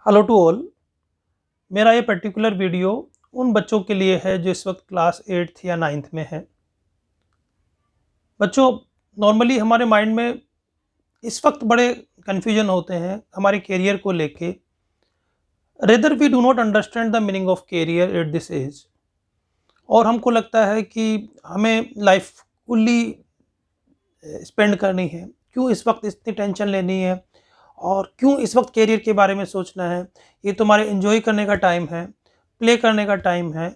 Hello to all. मेरा ये particular video उन बच्चों के लिए है जो इस वक्त क्लास 8th या 9th में हैं। बच्चों, नॉर्मली हमारे माइंड में इस वक्त बड़े कन्फ्यूजन होते हैं हमारे करियर को लेके। Rather we do not understand the meaning of career at this age, और हमको लगता है कि हमें लाइफ फुल्ली स्पेंड करनी है, क्यों इस वक्त इतनी टेंशन लेनी है और क्यों इस वक्त करियर के बारे में सोचना है। ये तुम्हारे एंजॉय करने का टाइम है, प्ले करने का टाइम है।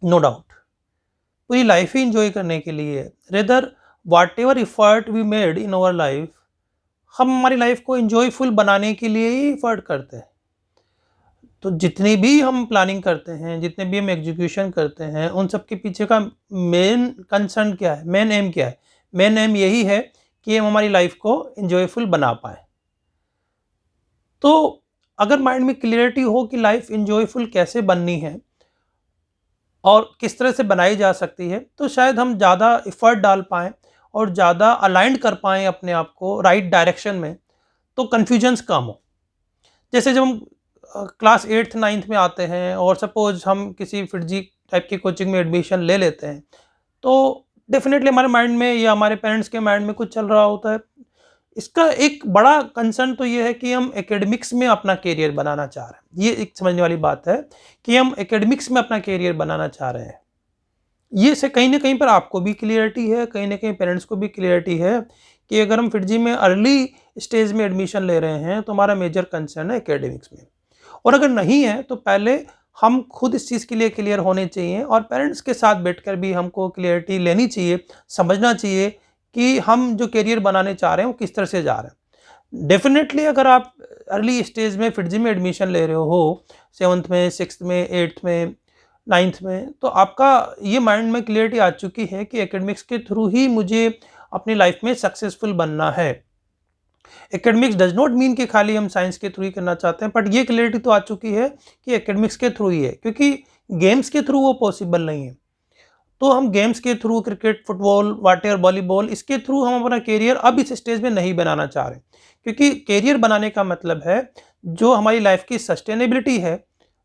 नो डाउट पूरी लाइफ ही इंजॉय करने के लिए है। Rather whatever effort we made in our life, हम हमारी लाइफ को इंजॉयफुल बनाने के लिए ही इफर्ट करते हैं। तो जितनी भी हम प्लानिंग करते हैं, जितने भी हम एग्जीक्यूशन करते हैं, उन सब के पीछे का मेन कंसर्न क्या है, मेन एम क्या है? मेन एम यही है कि हम हमारी लाइफ को इंजॉयफुल बना पाए। तो अगर माइंड में क्लियरिटी हो कि लाइफ इंजॉयफुल कैसे बननी है और किस तरह से बनाई जा सकती है, तो शायद हम ज़्यादा एफर्ट डाल पाएँ और ज़्यादा अलाइंड कर पाएँ अपने आप को राइट डायरेक्शन में, तो कन्फ्यूजन्स कम हो। जैसे जब हम क्लास 8th 9th में आते हैं और सपोज हम किसी फिरजी टाइप की कोचिंग में एडमिशन ले लेते हैं, तो डेफिनेटली हमारे माइंड में या हमारे पेरेंट्स के माइंड में कुछ चल रहा होता है। इसका एक बड़ा कंसर्न तो ये है कि हम एकेडमिक्स में अपना करियर बनाना चाह रहे हैं। ये एक समझने वाली बात है कि हम एकेडमिक्स में अपना करियर बनाना चाह रहे हैं। ये से कहीं ना कहीं पर आपको भी क्लियरिटी है, कहीं ना कहीं पेरेंट्स को भी क्लियरिटी है कि अगर हम फिरजी में अर्ली स्टेज में एडमिशन ले रहे हैं तो हमारा मेजर कंसर्न है एकेडमिक्स में। और अगर नहीं है तो पहले हम खुद इस चीज़ के लिए क्लियर होने चाहिए और पेरेंट्स के साथ बैठकर भी हमको क्लियरिटी लेनी चाहिए, समझना चाहिए कि हम जो करियर बनाने चाह रहे हैं वो किस तरह से जा रहे हैं। डेफिनेटली अगर आप अर्ली स्टेज में फिरजी में एडमिशन ले रहे हो, 7th में, 6th में, 8th में, 9th में, तो आपका ये माइंड में क्लियरिटी आ चुकी है कि एकेडमिक्स के थ्रू ही मुझे अपनी लाइफ में सक्सेसफुल बनना है। एकेडमिक्स डज नॉट मीन कि खाली हम साइंस के थ्रू ही करना चाहते हैं, बट ये क्लियरिटी तो आ चुकी है कि एकेडमिक्स के थ्रू ही है, क्योंकि गेम्स के थ्रू वो पॉसिबल नहीं है। तो हम गेम्स के through cricket, football, water, volleyball, इसके थ्रू हम अपना करियर अब इस स्टेज में नहीं बनाना चाह रहे, क्योंकि करियर बनाने का मतलब है जो हमारी लाइफ की सस्टेनेबिलिटी है,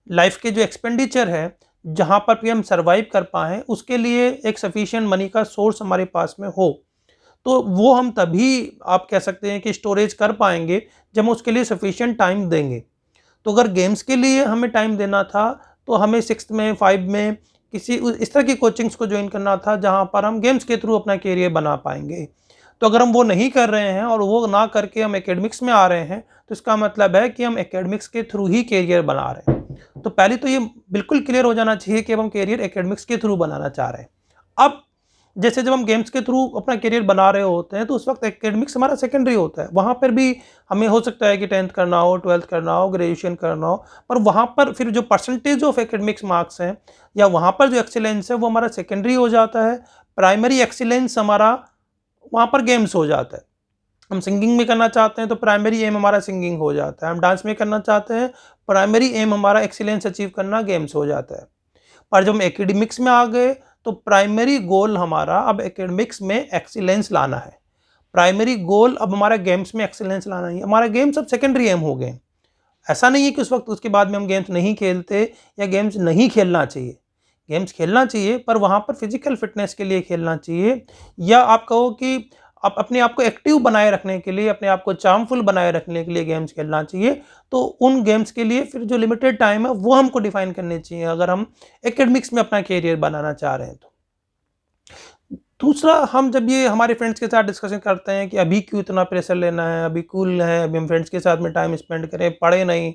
लाइफ के जो एक्सपेंडिचर है, जहाँ पर भी हम सर्वाइव कर पाएँ, उसके लिए एक सफिशिएंट मनी का सोर्स हमारे पास में हो। तो वो हम तभी आप कह सकते हैं कि स्टोरेज कर पाएंगे जब हम उसके लिए सफिशिएंट टाइम देंगे। तो अगर गेम्स के लिए हमें टाइम देना था तो हमें 6th में, 5 में किसी इस तरह की कोचिंग्स को ज्वाइन करना था जहाँ पर हम गेम्स के थ्रू अपना करियर बना पाएंगे। तो अगर हम वो नहीं कर रहे हैं और वो ना करके हम एकेडमिक्स में आ रहे हैं, तो इसका मतलब है कि हम एकेडमिक्स के थ्रू ही करियर बना रहे हैं। तो पहले तो ये बिल्कुल क्लियर हो जाना चाहिए कि अब हम करियर एकेडमिक्स के थ्रू बनाना चाह रहे हैं। अब जैसे जब हम गेम्स के थ्रू अपना करियर बना रहे होते हैं तो उस वक्त एकेडमिक्स हमारा सेकेंडरी होता है। वहाँ पर भी हमें हो सकता है कि 10th करना हो, 12th करना हो, ग्रेजुएशन करना हो, पर वहाँ पर फिर जो परसेंटेज ऑफ एकेडमिक्स मार्क्स हैं या वहाँ पर जो एक्सीलेंस है वो हमारा सेकेंडरी हो जाता है। प्राइमरी एक्सीलेंस हमारा वहाँ पर गेम्स हो जाता है। हम सिंगिंग में करना चाहते हैं तो प्राइमरी एम हमारा सिंगिंग हो जाता है। हम डांस में करना चाहते हैं, प्राइमरी एम हमारा एक्सीलेंस अचीव करना गेम्स हो जाता है। पर जब हम एकेडमिक्स में आ गए तो प्राइमरी गोल हमारा अब एकेडमिक्स में एक्सीलेंस लाना है। प्राइमरी गोल अब हमारा गेम्स में एक्सीलेंस लाना ही। हमारा गेम्स अब सेकेंडरी एम हो गए। ऐसा नहीं है कि उस वक्त उसके बाद में हम गेम्स नहीं खेलते या गेम्स नहीं खेलना चाहिए। गेम्स खेलना चाहिए, पर वहाँ पर फिजिकल फिटनेस के लिए खेलना चाहिए, या आप कहो कि आप अपने आप को एक्टिव बनाए रखने के लिए, अपने आप को चार्मफुल बनाए रखने के लिए गेम्स खेलना चाहिए। तो उन गेम्स के लिए फिर जो लिमिटेड टाइम है वो हमको डिफाइन करने चाहिए अगर हम एकेडमिक्स में अपना करियर बनाना चाह रहे हैं तो। दूसरा, हम जब ये हमारे फ्रेंड्स के साथ डिस्कशन करते हैं कि अभी क्यों इतना प्रेशर लेना है, अभी कूल है, अभी हम फ्रेंड्स के साथ में टाइम स्पेंड करें, पढ़े नहीं,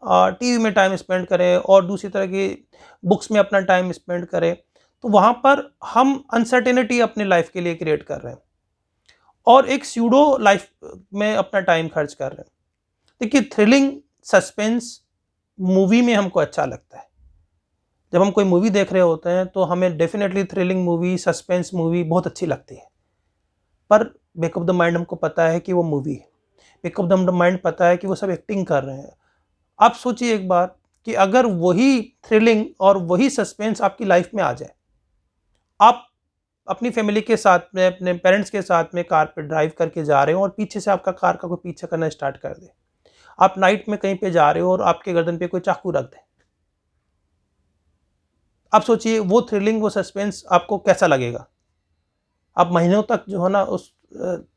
टीवी में टाइम स्पेंड करें और दूसरी तरह की बुक्स में अपना टाइम स्पेंड करें, तो वहाँ पर हम अनसर्टेनिटी अपने लाइफ के लिए क्रिएट कर रहे हैं और एक स्यूडो लाइफ में अपना टाइम खर्च कर रहे हैं। देखिए, थ्रिलिंग सस्पेंस मूवी में हमको अच्छा लगता है। जब हम कोई मूवी देख रहे होते हैं तो हमें definitely thrilling movie, suspense movie बहुत अच्छी लगती है, पर बैक ऑफ द माइंड हमको पता है कि वो मूवी है। बैक ऑफ द माइंड पता है कि वो सब एक्टिंग कर रहे हैं। आप सोचिए एक बार कि अगर वही थ्रिलिंग और वही सस्पेंस आपकी लाइफ में आ जाए, आप अपनी फैमिली के साथ में, अपने पेरेंट्स के साथ में कार पे ड्राइव करके जा रहे हो और पीछे से आपका कार का कोई पीछा करना स्टार्ट कर दे, आप नाइट में कहीं पे जा रहे हो और आपके गर्दन पे कोई चाकू रख दे, आप सोचिए वो थ्रिलिंग, वो सस्पेंस आपको कैसा लगेगा। आप महीनों तक जो है ना उस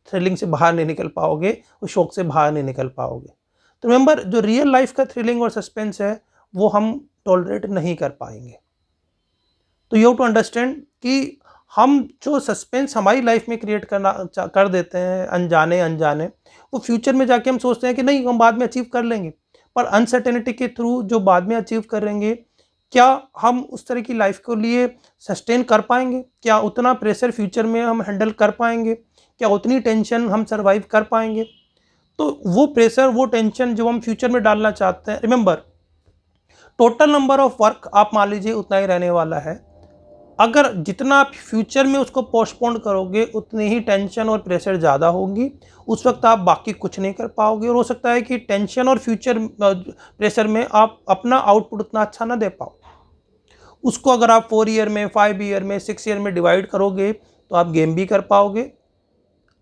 थ्रिलिंग से बाहर नहीं निकल पाओगे, उस शौक से बाहर नहीं निकल पाओगे। तो रिमेंबर, जो रियल लाइफ का थ्रिलिंग और सस्पेंस है वो हम टॉलरेट नहीं कर पाएंगे। तो यू हैव टू अंडरस्टैंड कि हम जो सस्पेंस हमारी लाइफ में क्रिएट कर देते हैं अनजाने अनजाने, वो फ्यूचर में जाके हम सोचते हैं कि नहीं हम बाद में अचीव कर लेंगे, पर अनसर्टेनिटी के थ्रू जो बाद में अचीव करेंगे, क्या हम उस तरह की लाइफ को लिए सस्टेन कर पाएंगे? क्या उतना प्रेशर फ्यूचर में हम हैंडल कर पाएंगे? क्या उतनी टेंशन हम सर्वाइव कर पाएंगे? तो वो प्रेशर, वो टेंशन जो हम फ्यूचर में डालना चाहते हैं, remember, total number of work आप मान लीजिए उतना ही रहने वाला है। अगर जितना आप फ्यूचर में उसको पोस्टपोन करोगे उतनी ही टेंशन और प्रेशर ज़्यादा होगी, उस वक्त आप बाकी कुछ नहीं कर पाओगे, और हो सकता है कि टेंशन और फ्यूचर प्रेशर में आप अपना आउटपुट उतना अच्छा ना दे पाओ। उसको अगर आप 4 ईयर में, 5 ईयर में, 6 ईयर में डिवाइड करोगे तो आप गेम भी कर पाओगे,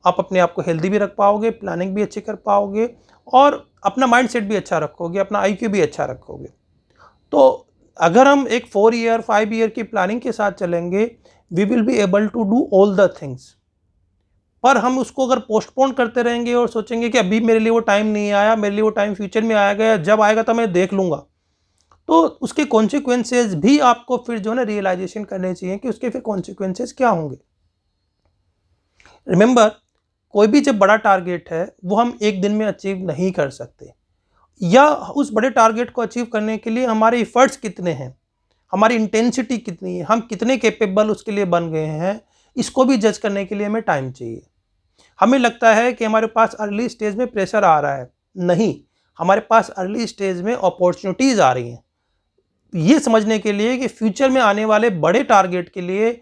आप अपने आप को हेल्दी भी रख पाओगे, प्लानिंग भी अच्छी कर पाओगे, और अपना माइंड सेट भी अच्छा रखोगे, अपना आईक्यू भी अच्छा रखोगे। तो अगर हम एक 4 ईयर 5 ईयर की प्लानिंग के साथ चलेंगे, we will be able to do all the things. पर हम उसको अगर पोस्टपोन करते रहेंगे और सोचेंगे कि अभी मेरे लिए वो टाइम नहीं आया, मेरे लिए वो टाइम फ्यूचर में आया गया, जब आएगा तो मैं देख लूँगा, तो उसके कॉन्सिक्वेंसेज भी आपको फिर जो है ना रियलाइजेशन करने चाहिए कि उसके फिर कॉन्सिक्वेंसेज क्या होंगे। रिमेंबर, कोई भी जब बड़ा टारगेट है वो हम एक दिन में अचीव नहीं कर सकते, या उस बड़े टारगेट को अचीव करने के लिए हमारे इफ़र्ट्स कितने हैं, हमारी इंटेंसिटी कितनी है, हम कितने कैपेबल उसके लिए बन गए हैं, इसको भी जज करने के लिए हमें टाइम चाहिए। हमें लगता है कि हमारे पास अर्ली स्टेज में प्रेशर आ रहा है, नहीं, हमारे पास अर्ली स्टेज में अपॉर्चुनिटीज़ आ रही हैं। ये समझने के लिए कि फ्यूचर में आने वाले बड़े टारगेट के लिए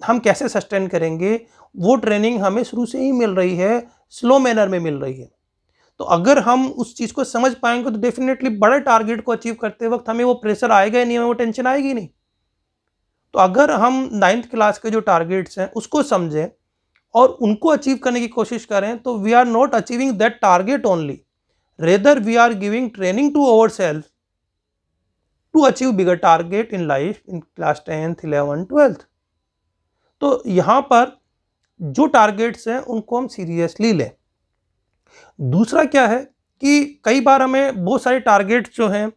हम कैसे सस्टेन करेंगे, वो ट्रेनिंग हमें शुरू से ही मिल रही है, स्लो मैनर में मिल रही है। तो अगर हम उस चीज़ को समझ पाएंगे तो डेफिनेटली बड़े टारगेट को अचीव करते वक्त हमें वो प्रेशर आएगा ही नहीं, हमें वो टेंशन आएगी नहीं। तो अगर हम 9th क्लास के जो टारगेट्स हैं उसको समझें और उनको अचीव करने की कोशिश करें, तो we are not achieving that target only, rather we are giving training to our self to achieve bigger target in life in class 10th 11th 12th। तो यहाँ पर जो टारगेट्स हैं उनको हम सीरियसली लें। दूसरा क्या है कि कई बार हमें बहुत सारे टारगेट्स जो हैं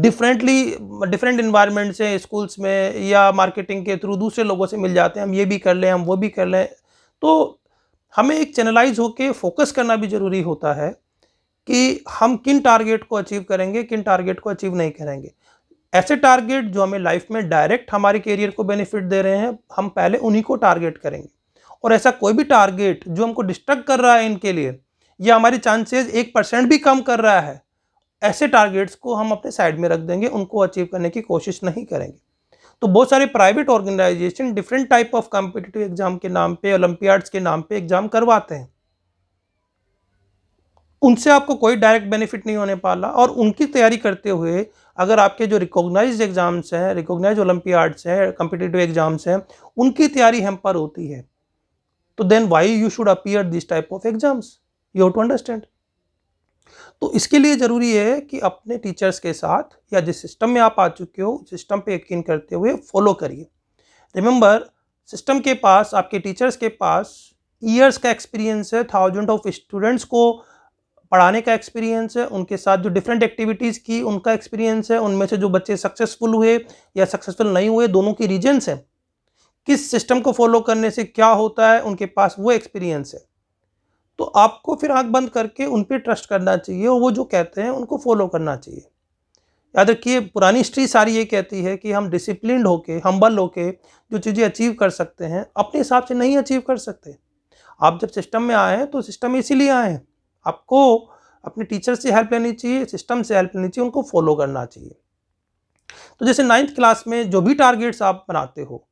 डिफरेंट इन्वायरमेंट से, स्कूल्स में या मार्केटिंग के थ्रू दूसरे लोगों से मिल जाते हैं, हम ये भी कर लें, हम वो भी कर लें। तो हमें एक चैनलाइज होकर फोकस करना भी ज़रूरी होता है कि हम किन टारगेट को अचीव करेंगे, किन टारगेट को अचीव नहीं करेंगे। ऐसे टारगेट जो हमें लाइफ में डायरेक्ट हमारे करियर को बेनिफिट दे रहे हैं, हम पहले उन्हीं को टारगेट करेंगे। और ऐसा कोई भी टारगेट जो हमको डिस्ट्रैक्ट कर रहा है इनके लिए, या हमारी चांसेस 1% भी कम कर रहा है, ऐसे टारगेट्स को हम अपने साइड में रख देंगे, उनको अचीव करने की कोशिश नहीं करेंगे। तो बहुत सारे private organisation different type of competitive exam के नाम पे, ओलंपियाड्स के नाम पे एग्जाम करवाते हैं, उनसे आपको कोई डायरेक्ट बेनिफिट नहीं होने वाला। और उनकी तैयारी करते हुए अगर आपके जो रिकॉग्नाइज्ड एग्जाम्स हैं, रिकॉग्नाइज्ड ओलंपियाड्स हैं, कॉम्पिटिटिव एग्जाम्स हैं, उनकी तैयारी हैम्पर होती है, तो then why you should appear this type of exams, you have to understand. तो इसके लिए ज़रूरी है कि अपने टीचर्स के साथ या जिस सिस्टम में आप आ चुके हो उस सिस्टम पे यकीन करते हुए फॉलो करिए। रिमेंबर, सिस्टम के पास, आपके टीचर्स के पास ईयर्स का एक्सपीरियंस है, थाउजेंड ऑफ स्टूडेंट्स को पढ़ाने का एक्सपीरियंस है, उनके साथ जो डिफरेंट एक्टिविटीज़ की उनका एक्सपीरियंस है, उनमें से जो बच्चे सक्सेसफुल हुए या सक्सेसफुल नहीं हुए, दोनों की रीजन्स हैं, किस सिस्टम को फॉलो करने से क्या होता है, उनके पास वो एक्सपीरियंस है। तो आपको फिर आंख बंद करके उन पर ट्रस्ट करना चाहिए और वो जो कहते हैं उनको फॉलो करना चाहिए। याद रखिए, पुरानी हिस्ट्री सारी ये कहती है कि हम डिसिप्लिन्ड होके, हम्बल होके जो चीज़ें अचीव कर सकते हैं, अपने हिसाब से नहीं अचीव कर सकते। आप जब सिस्टम में आए हैं तो सिस्टम में इसीलिए आए हैं, आपको अपने टीचर से हेल्प लेनी चाहिए, सिस्टम से हेल्प लेनी चाहिए, उनको फॉलो करना चाहिए। तो जैसे 9th क्लास में जो भी टारगेट्स आप बनाते हो,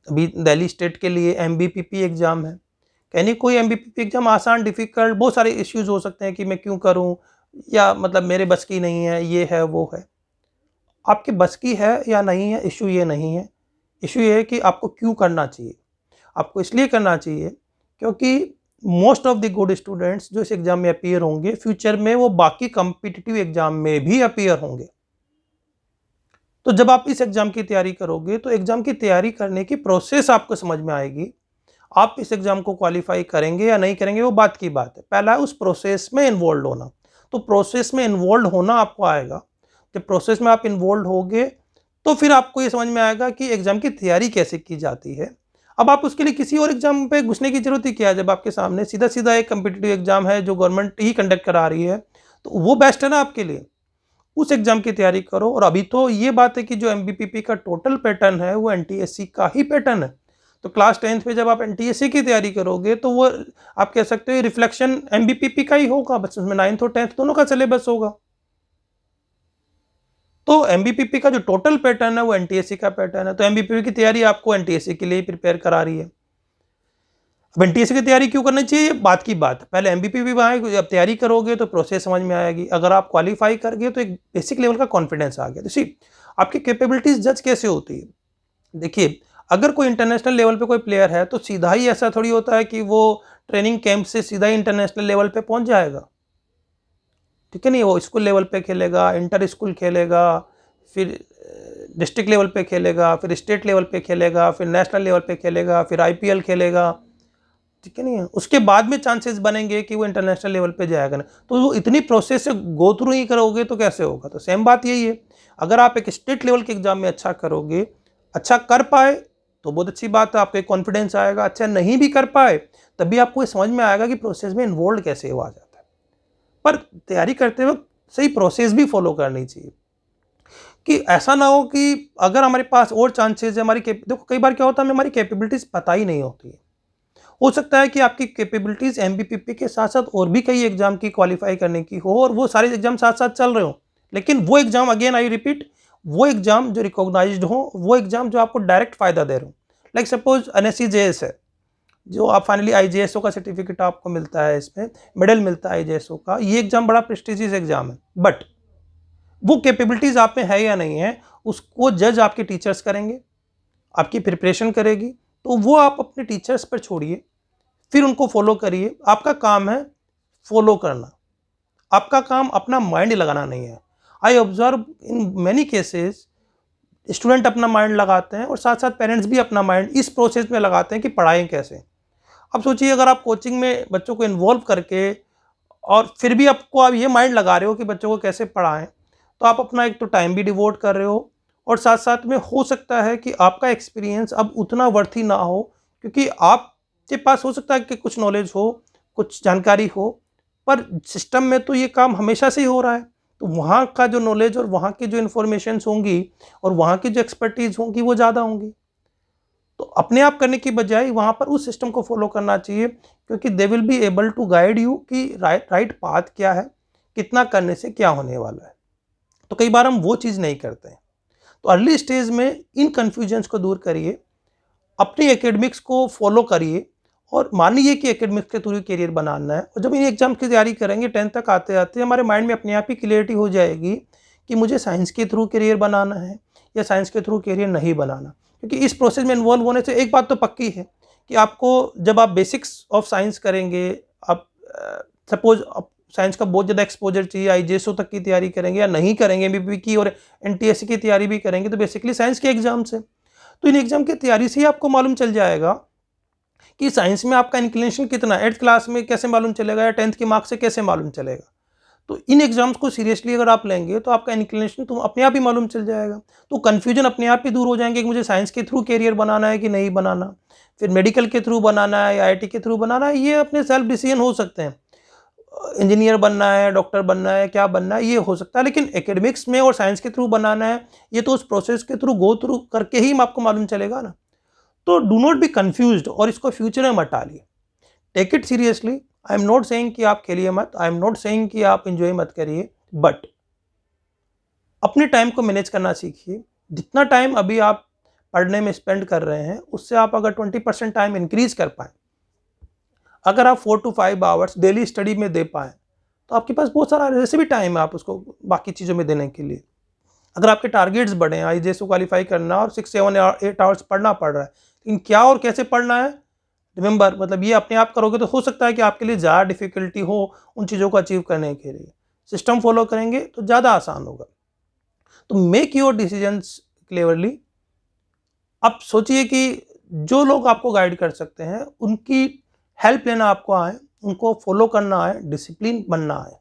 अभी दिल्ली स्टेट के लिए MBPP एग्ज़ाम है, यानी कोई MBPP एग्ज़ाम आसान, डिफ़िकल्ट, बहुत सारे इश्यूज़ हो सकते हैं कि मैं क्यों करूं, या मतलब मेरे बस की नहीं है, ये है वो है। आपके बस की है या नहीं है, इशू ये नहीं है, इशू ये है कि आपको क्यों करना चाहिए। आपको इसलिए करना चाहिए क्योंकि most of the good students जो इस एग्जाम में अपीयर होंगे, फ्यूचर में वो बाकी कॉम्पिटिटिव एग्जाम में भी अपीयर होंगे। तो जब आप इस एग्जाम की तैयारी करोगे तो एग्जाम की तैयारी करने की प्रोसेस आपको समझ में आएगी। आप इस एग्जाम को क्वालिफाई करेंगे या नहीं करेंगे वो बात की बात है, पहला है उस प्रोसेस में इन्वॉल्व होना। तो प्रोसेस में इन्वॉल्व होना आपको आएगा। जब प्रोसेस में आप इन्वॉल्व होगे तो फिर आपको ये समझ में आएगा कि एग्जाम की तैयारी कैसे की जाती है। अब आप उसके लिए किसी और एग्जाम पे घुसने की जरूरत ही क्या है, जब आपके सामने सीधा सीधा एक कम्पिटिटिव एग्जाम है जो गवर्नमेंट ही कंडक्ट करा रही है, तो वो बेस्ट है ना आपके लिए। उस एग्जाम की तैयारी करो। और अभी तो ये बात है कि जो एमबीपीपी का टोटल पैटर्न है वो एनटीएससी का ही पैटर्न है। तो क्लास 10th में जब आप एनटीएससी की तैयारी करोगे तो वो आप कह सकते हो रिफ्लेक्शन एमबीपीपी का ही होगा, बस उसमें 9th और 10th दोनों का सिलेबस होगा। तो एमबीपीपी का जो टोटल पैटर्न है वो एनटीएससी का पैटर्न है। तो एमबीपीपी की तैयारी आपको एनटीएससी के लिए प्रिपेयर करा रही है। अब एनटीएससी की तैयारी क्यों करनी चाहिए, बात की बात है। पहले एमबीपीपी में जब तैयारी करोगे तो प्रोसेस समझ में आएगी। अगर आप क्वालिफाई कर गए तो एक बेसिक लेवल का कॉन्फिडेंस आ गया। तो सी आपकी कैपेबिलिटीज जज कैसे होती है, देखिए अगर कोई इंटरनेशनल लेवल पे कोई प्लेयर है तो सीधा ही ऐसा थोड़ी होता है कि वो ट्रेनिंग कैंप से सीधा ही इंटरनेशनल लेवल पे पहुंच जाएगा। ठीक है नहीं, वो स्कूल लेवल पे खेलेगा, इंटर स्कूल खेलेगा, फिर डिस्ट्रिक्ट लेवल पे खेलेगा, फिर स्टेट लेवल पे खेलेगा, फिर नेशनल लेवल पे खेलेगा, फिर आईपीएल खेलेगा। ठीक है नहीं, उसके बाद में चांसेस बनेंगे कि वो इंटरनेशनल लेवल पे जाएगा ना। तो वो इतनी प्रोसेस से गो थ्रू ही करोगे तो कैसे होगा। तो सेम बात यही है, अगर आप एक स्टेट लेवल के एग्जाम में अच्छा करोगे, अच्छा कर पाए तो बहुत अच्छी बात है, आपको एक कॉन्फिडेंस आएगा। अच्छा नहीं भी कर पाए तभी आपको ये समझ में आएगा कि प्रोसेस में इन्वॉल्व कैसे हुआ जाता है। पर तैयारी करते वक्त सही प्रोसेस भी फॉलो करनी चाहिए, कि ऐसा ना हो कि अगर हमारे पास और चांसेस है, देखो कई बार क्या होता है हमें हमारी कैपेबिलिटीज पता ही नहीं होती है। हो सकता है कि आपकी कैपेबिलिटीज एमबीपीपी के साथ साथ और भी कई एग्जाम की क्वालिफाई करने की हो और वो सारे एग्जाम साथ साथ चल रहे हो, लेकिन वो एग्जाम अगेन आई रिपीट, वो एग्जाम जो रिकॉग्नाइज्ड हो, वो एग्जाम जो आपको डायरेक्ट फायदा दे रहे हो। लाइक सपोज एनएससीजेएस है, जो आप फाइनली आईजेएसओ का सर्टिफिकेट आपको मिलता है, इसमें मेडल मिलता है आईजेएसओ का। ये एग्जाम बड़ा प्रेस्टिजियस एग्जाम है, बट वो कैपेबिलिटीज आप में है या नहीं है उसको जज आपके टीचर्स करेंगे, आपकी प्रिपरेशन करेगी। तो वो आप अपने टीचर्स पर छोड़िए, फिर उनको फॉलो करिए। आपका काम है फॉलो करना, आपका काम अपना माइंड लगाना नहीं है। I observe in many cases student अपना माइंड लगाते हैं और साथ साथ पेरेंट्स भी अपना माइंड इस प्रोसेस में लगाते हैं कि पढ़ाएं कैसे। अब सोचिए अगर आप कोचिंग में बच्चों को इन्वॉल्व करके और फिर भी आपको आप ये माइंड लगा रहे हो कि बच्चों को कैसे पढ़ाएं, तो आप अपना एक तो टाइम भी डिवोट कर रहे हो और साथ साथ में हो सकता है कि आपका एक्सपीरियंस अब उतना वर्थी ना हो, क्योंकि आपके पास हो सकता है कि कुछ नॉलेज हो, कुछ जानकारी हो, पर सिस्टम में तो ये काम हमेशा से ही हो रहा है। तो वहाँ का जो नॉलेज और वहाँ की जो इन्फॉर्मेशन होंगी और वहाँ की जो एक्सपर्टीज होंगी वो ज़्यादा होंगी। तो अपने आप करने की बजाय वहाँ पर उस सिस्टम को फॉलो करना चाहिए, क्योंकि they will be able to guide you कि राइट पाथ क्या है, कितना करने से क्या होने वाला है। तो कई बार हम वो चीज़ नहीं करते हैं। तो अर्ली स्टेज में इन कन्फ्यूजन्स को दूर करिए, अपने एकेडमिक्स को फॉलो करिए और मान लीजिए कि एकेडमिक्स के थ्रू करियर बनाना है। और जब इन एग्जाम की तैयारी करेंगे 10th तक आते आते हमारे माइंड में अपने आप ही क्लियरिटी हो जाएगी कि मुझे साइंस के थ्रू करियर बनाना है या साइंस के थ्रू करियर नहीं बनाना। क्योंकि इस प्रोसेस में इन्वॉल्व होने से एक बात तो पक्की है कि आपको जब आप बेसिक्स ऑफ साइंस करेंगे, आप सपोज साइंस का बहुत ज़्यादा एक्सपोजर चाहिए, आईजेएसओ तक की तैयारी करेंगे या नहीं करेंगे, एमबीपी की और एनटीएससी की तैयारी भी करेंगे, तो बेसिकली साइंस के एग्जाम से, तो इन एग्जाम की तैयारी से ही आपको मालूम चल जाएगा कि साइंस में आपका इंक्लिनेशन कितना है। 8th क्लास में कैसे मालूम चलेगा या 10th के मार्क्स से कैसे मालूम चलेगा। तो इन एग्जाम्स को सीरियसली अगर आप लेंगे तो आपका इंक्लिनेशन तो अपने आप ही मालूम चल जाएगा। तो कन्फ्यूजन अपने आप ही दूर हो जाएंगे कि मुझे साइंस के थ्रू करियर बनाना है कि नहीं बनाना, फिर मेडिकल के थ्रू बनाना है या आईटी के थ्रू बनाना है। ये अपने सेल्फ डिसीजन हो सकते हैं, इंजीनियर बनना है, डॉक्टर बनना है, क्या बनना है, ये हो सकता है। लेकिन एकेडमिक्स में और साइंस के थ्रू बनाना है, ये तो उस प्रोसेस के थ्रू गो थ्रू करके ही आपको मालूम चलेगा ना। तो डू नॉट बी कंफ्यूज्ड और इसको फ्यूचर में मत डालिए, take it seriously. I am not saying कि आप खेलिए मत, आई एम नॉट सेइंग कि आप एंजॉय मत करिए, बट अपने टाइम को मैनेज करना सीखिए। जितना टाइम अभी आप पढ़ने में स्पेंड कर रहे हैं उससे आप अगर 20% टाइम इंक्रीज कर पाएँ, अगर आप 4 to 5 आवर्स डेली स्टडी में दे पाएँ तो आपके पास बहुत सारा वैसे भी टाइम है आप उसको बाकी चीज़ों में देने के लिए। अगर आपके टारगेट्स बड़े हैं, आईजेएस को क्वालिफाई करना और 6, 7 या 8 आवर्स पढ़ना पड़ रहा है, लेकिन क्या और कैसे पढ़ना है रिमेंबर, मतलब ये अपने आप करोगे तो हो सकता है कि आपके लिए ज़्यादा डिफ़िकल्टी हो उन चीज़ों को अचीव करने के लिए। सिस्टम फॉलो करेंगे तो ज़्यादा आसान होगा। तो मेक योर डिसीजंस क्लेवरली। अब सोचिए कि जो लोग आपको गाइड कर सकते हैं उनकी हेल्प लेना आपको आए, उनको फॉलो करना आए, डिसिप्लिन बनना आए,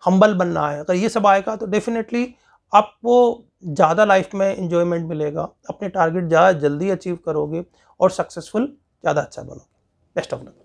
हम्बल बनना आए। अगर ये सब आएगा तो डेफिनेटली आपको ज़्यादा लाइफ में एंजॉयमेंट मिलेगा, अपने टारगेट ज़्यादा जल्दी अचीव करोगे और सक्सेसफुल ज़्यादा अच्छा बनोगे। Best of luck.